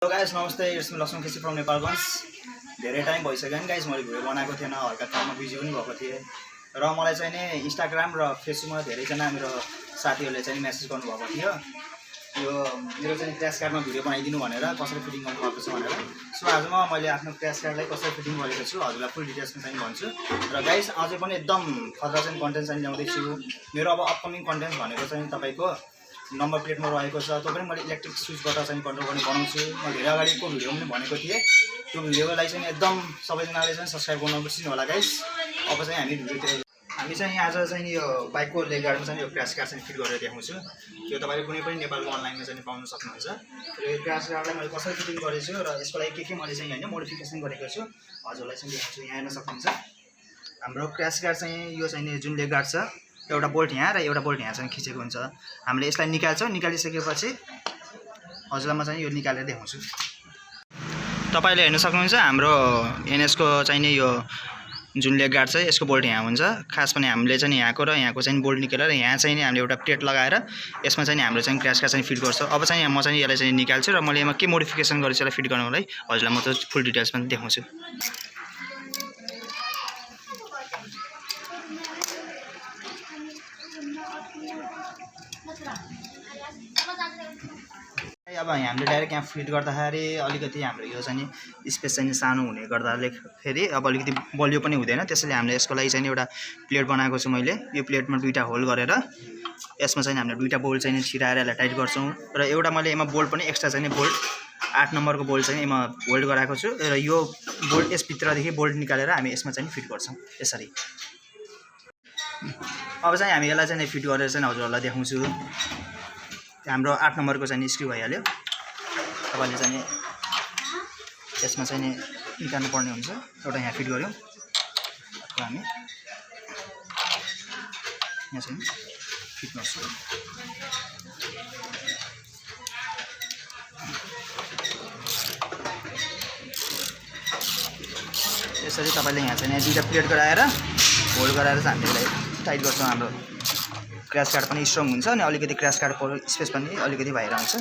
Hello guys नमस्ते it's me Laxman KC from Nepalgunj. धेरै time भइसक्यो नि गाइस मैले भिडियो बनाएको थिएन, हल्का काममा बिजी पनि भएको थिएँ र मलाई चाहिँ नि इन्स्टाग्राम र फेसबुकमा धेरैजना मेरो साथीहरूले चाहिँ मेसेज गर्नुभएको थियो यो मेरो चाहिँ क्र्यास कार्डमा भिडियो बनाइदिनु भनेर, कसरी फिटिङ गर्नुपर्छ भनेर। सो आजमा मैले आफ्नो क्र्यास कार्डलाई कसरी फिटिङ गरेको छु हजुरलाई फुल डिटेल्समा चाहिँ भन्छु। र गाइस अझै पनि एकदम फर्दर चाहिँ कन्टेन्ट चाहिँ ल्याउँदैछु। मेरो अब अपकमिङ कन्टेन्ट भनेको चाहिँ तपाईँको नम्बर प्लेटमा रहेको छ, त्यो पनि मैले इलेक्ट्रिक स्विचबाट चाहिँ कन्ट्रोल गर्ने बनाउँछु। म धेरै अगाडिको भिडियो पनि भनेको थिएँ, त्यो भिडियोलाई चाहिँ एकदम सबैजनाले चाहिँ सब्सक्राइब गर्नु बिर्सिनु होला गाइस। अब चाहिँ हामी चाहिँ आज चाहिँ यो बाइकको लेग गार्डमा चाहिँ यो क्र्यास कार्ड चाहिँ फिट गरेर देखाउँछु। यो तपाईँले कुनै पनि नेपालको अनलाइनमा चाहिँ पाउन सक्नुहुन्छ। र यो क्र्यास कार्डलाई मैले कसरी फिटिङ गरेछु र यसको लागि के मैले चाहिँ होइन मोडिफिकेसन गरेको छु हजुरलाई चाहिँ देखाउँछु। यहाँ हेर्न सक्नुहुन्छ हाम्रो क्र्यास कार्ड चाहिँ यो चाहिँ जुन लेग गार्ड छ, एउटा बोल्ट यहाँ र एउटा बोल्ट यहाँ चाहिँ खिचेको हुन्छ। हामीले यसलाई निकाल्छौँ, निकालिसकेपछि हजुरलाई म चाहिँ यो निकालेर देखाउँछु। तपाईँले हेर्न सक्नुहुन्छ हाम्रो एनएसको चाहिँ नि यो जुन लेग गार्ड छ यसको बोल्ट यहाँ हुन्छ। खास पनि हामीले चाहिँ यहाँको र यहाँको चाहिँ बोल्ट निकालेर यहाँ चाहिँ नि हामीले एउटा प्लेट लगाएर यसमा चाहिँ हाम्रो चाहिँ क्र्यास कार्ड चाहिँ फिट गर्छौँ। अब चाहिँ म चाहिँ यसलाई चाहिँ निकाल्छु र मैले यसमा के मोडिफिकेसन गरेछु यसलाई फिट गर्नुलाई हजुरलाई म त फुल डिटेल्समा देखाउँछु। अब हामीले डाइरेक्ट यहाँ फिट गर्दाखेरि अलिकति हाम्रो यो चाहिँ स्पेस चाहिँ सानो हुने गर्दाले फेरि अब अलिकति बलियो पनि हुँदैन, त्यसैले हामीले यसको लागि चाहिँ एउटा प्लेट बनाएको छु मैले। यो प्लेटमा दुईवटा होल गरेर यसमा चाहिँ हामीले दुईवटा बोल्ट चाहिँ छिराएर यसलाई टाइट गर्छौँ र एउटा मैले यसमा बोल्ट पनि एक्स्ट्रा चाहिँ बोल्ट 8 नम्बरको बोल्ट चाहिँ यसमा होल्ड गराएको छु र यो बोल्ट यसभित्रदेखि बोल्ट निकालेर हामी यसमा चाहिँ फिट गर्छौँ यसरी। अब चाहिँ हामी यसलाई चाहिँ फिट गरेर चाहिँ हजुरहरूलाई देखाउँछु। हाम्रो 8 नम्बरको चाहिँ स्क्रु भइहाल्यो। तपाईँले चाहिँ यसमा चाहिँ निकाल्नु पर्ने हुन्छ। एउटा यहाँ फिट गऱ्यौँ, हामी यहाँ चाहिँ फिट गर्छौँ। यसरी तपाईँले यहाँ चाहिँ दुईवटा प्लेट गराएर होल्ड गराएर चाहिँ हामीले यसलाई टाइट गर्छौँ। हाम्रो क्र्यास कार्ड पनि स्ट्रङ हुन्छ अनि अलिकति क्र्यास कार्डको स्पेस पनि अलिकति भएर आउँछ।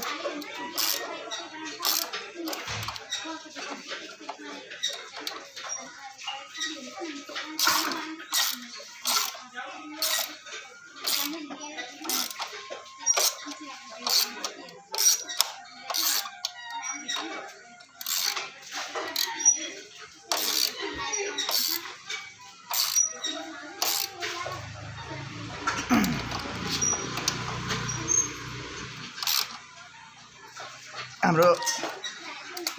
हाम्रो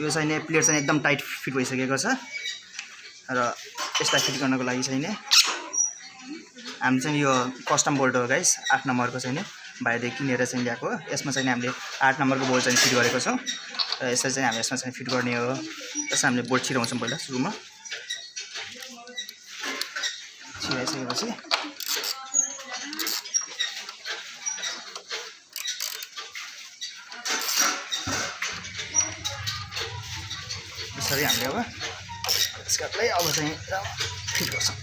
यो चाहिँ प्लेट चाहिँ एकदम टाइट फिट भइसकेको छ र यसलाई फिट गर्नको लागि चाहिँ हामी चाहिँ यो कस्टम बोल्ट हो गाइस, 8 नम्बरको चाहिँ बाहिरदेखि किनेर चाहिँ ल्याएको। यसमा चाहिँ हामीले 8 नम्बरको बोल्ट चाहिँ फिट गरेको छौँ र यसरी चाहिँ हामी यसमा चाहिँ फिट गर्ने हो। त्यसमा हामीले बोल्ट छिराउँछौँ पहिला सुरुमा। छिराइसकेपछि यसरी हामीले अब स्कार्टलाई अब चाहिँ फिट गर्छौँ।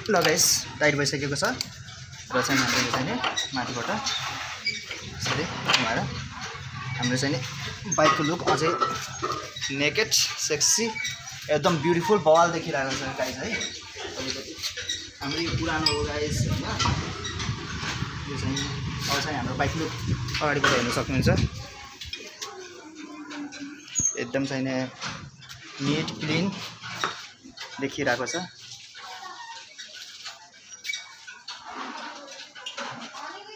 ल गाइस टाइट भइसकेको छ र चाहिँ हामीले चाहिँ माथिबाट यसरी घुमाएर हाम्रो चाहिँ बाइकको लुक अझै नेकेड सेक्सी एकदम ब्युटिफुल बवाल देखिरहेको छ गाइस है। अलिकति हाम्रो यो पुरानो हो गाइस होइन। यो चाहिँ अब चाहिँ हाम्रो बाइक लुक अगाडिबाट हेर्न सक्नुहुन्छ। एकदम चाहिँ निट क्लिन देखिरहेको छ।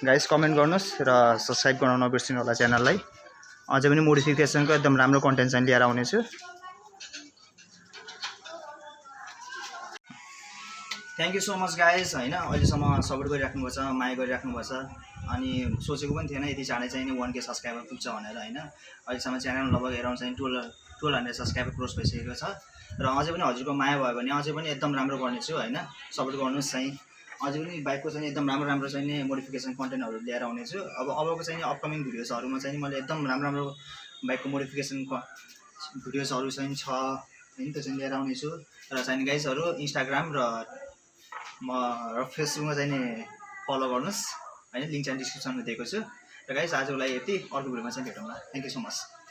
गाइस कमेन्ट गर्नुहोस् र सब्सक्राइब गर्न नबिर्सिनु होला च्यानललाई। अझै पनि मोडिफिकेसनको एकदम राम्रो कन्टेन्ट चाहिँ लिएर आउनेछु। Thank you so much guys होइन। अहिलेसम्म सपोर्ट गरिराख्नु भएको छ, माया गरिराख्नु भएको छ अनि सोचेको पनि थिएन यति चाँडै चाहिँ 1K सब्सक्राइबर पुग्छ भनेर होइन। अहिलेसम्म च्यानल लगभग एराउन्ड चाहिँ 1200 सब्सक्राइबर क्रस भइसकेको छ र अझै पनि हजुरको माया भयो भने अझै पनि एकदम राम्रो गर्नेछु होइन। सपोर्ट गर्नुहोस् चाहिँ। अझै पनि बाइकको चाहिँ एकदम राम्रो चाहिँ मोडिफिकेसन कन्टेन्टहरू लिएर आउनेछु। अबको चाहिँ अपकमिङ भिडियोजहरूमा चाहिँ मैले एकदम राम्रो बाइकको मोडिफिकेसन भिडियोजहरू चाहिँ छ होइन, त्यो चाहिँ लिएर आउनेछु। र चाहिँ गाइसहरू इन्स्टाग्राम र फेसबुकमा चाहिँ फलो गर्नुहोस् हैन, लिंक चाहिँ डिस्क्रिप्सनमा दिएको छु। र गाइस आजलाई यति, अर्को भिडियोमा चाहिँ भेटौँला। Thank you so much.